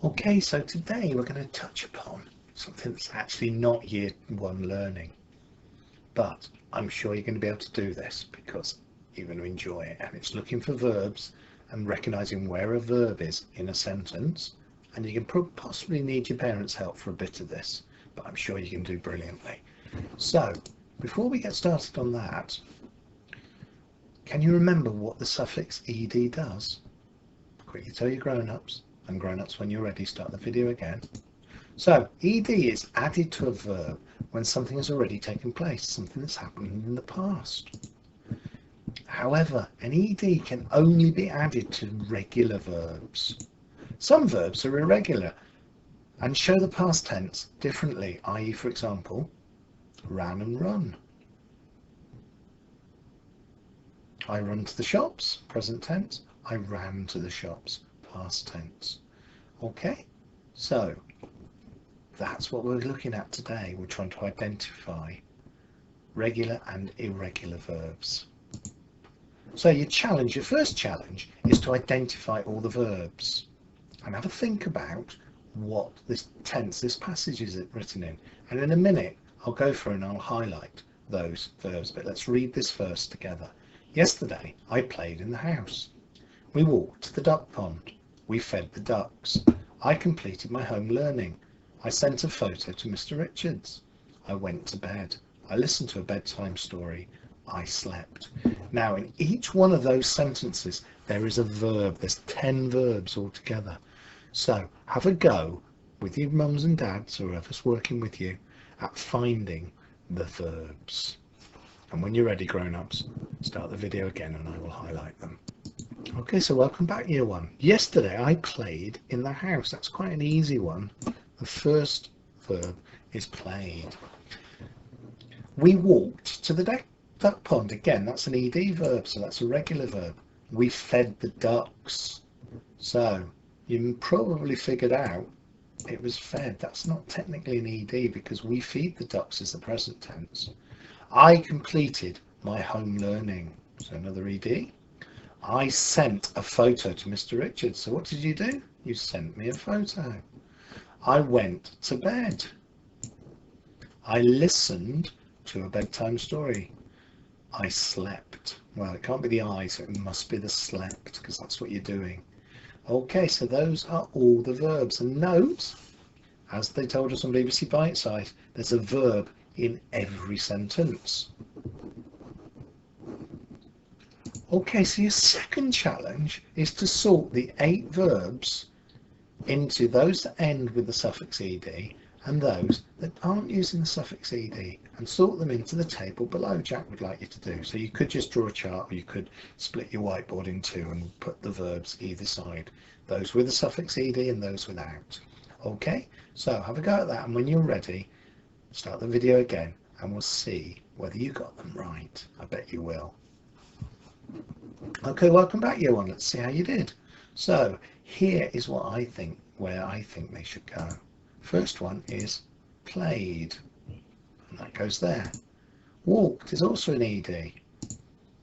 Okay, so today we're going to touch upon something that's actually not year one learning, but I'm sure you're going to be able to do this because you're going to enjoy it, and it's looking for verbs and recognizing where a verb is in a sentence. And you can possibly need your parents' help for a bit of this, but I'm sure you can do brilliantly. So before we get started on that, can you remember what the suffix ed does? Quickly tell your grown-ups, and grown-ups, when you're ready, start the video again. So ed is added to a verb when something has already taken place, something that's happened in the past. However, an ed can only be added to regular verbs. Some verbs are irregular and show the past tense differently, i.e., for example, ran and run. I run to the shops, present tense. I ran to the shops, past tense. Okay, so that's what we're looking at today. We're trying to identify regular and irregular verbs. So your first challenge is to identify all the verbs and have a think about what this tense this passage is written in. And in a minute, I'll go through and I'll highlight those verbs, but let's read this first together. Yesterday, I played in the house. We walked to the duck pond. We fed the ducks. I completed my home learning. I sent a photo to Mr. Richards. I went to bed. I listened to a bedtime story. I slept. Now, in each one of those sentences, there is a verb. There's 10 verbs altogether. So have a go with your mums and dads, or whoever's working with you, at finding the verbs. And when you're ready, grown-ups, start the video again and I will highlight them. Okay, so welcome back, year one. Yesterday I played in the house. That's quite an easy one. The first verb is played. We walked to the duck pond. Again, that's an ed verb, so that's a regular verb. We fed the ducks. So you probably figured out it was fed. That's not technically an ed because we feed the ducks is the present tense. I completed my home learning. So another ed. I sent a photo to Mr. Richards. So what did you do? You sent me a photo. I went to bed. I listened to a bedtime story. I slept. Well, it can't be the I, so it must be the slept because that's what you're doing. Okay, so those are all the verbs. And note, as they told us on BBC Bitesize, there's a verb in every sentence. Okay, so your second challenge is to sort the 8 verbs into those that end with the suffix ed and those that aren't using the suffix ed, and sort them into the table below. Jack would like you to do. So you could just draw a chart, or you could split your whiteboard in two and put the verbs either side, those with the suffix ed and those without. Okay, so have a go at that, and when you're ready, start the video again and we'll see whether you got them right. I bet you will. Okay, welcome back, year one. Let's see how you did. So here is what I think, where I think they should go. First one is played, and that goes there. Walked is also an ed,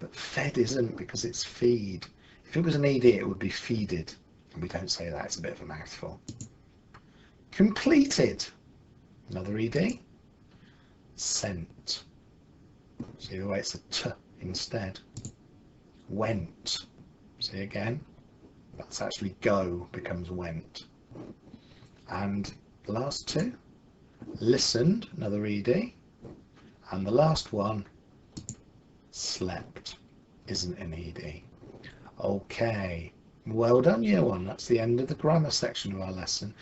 but fed isn't because it's feed. If it was an ed, it would be feeded, and we don't say that. It's a bit of a mouthful. Completed, another ed. Sent, see the way it's a t instead. Went, see again, that's actually go becomes went. And the last two, listened, another ed, and the last one, slept, isn't an ed. Okay, well done, year one. That's the end of the grammar section of our lesson.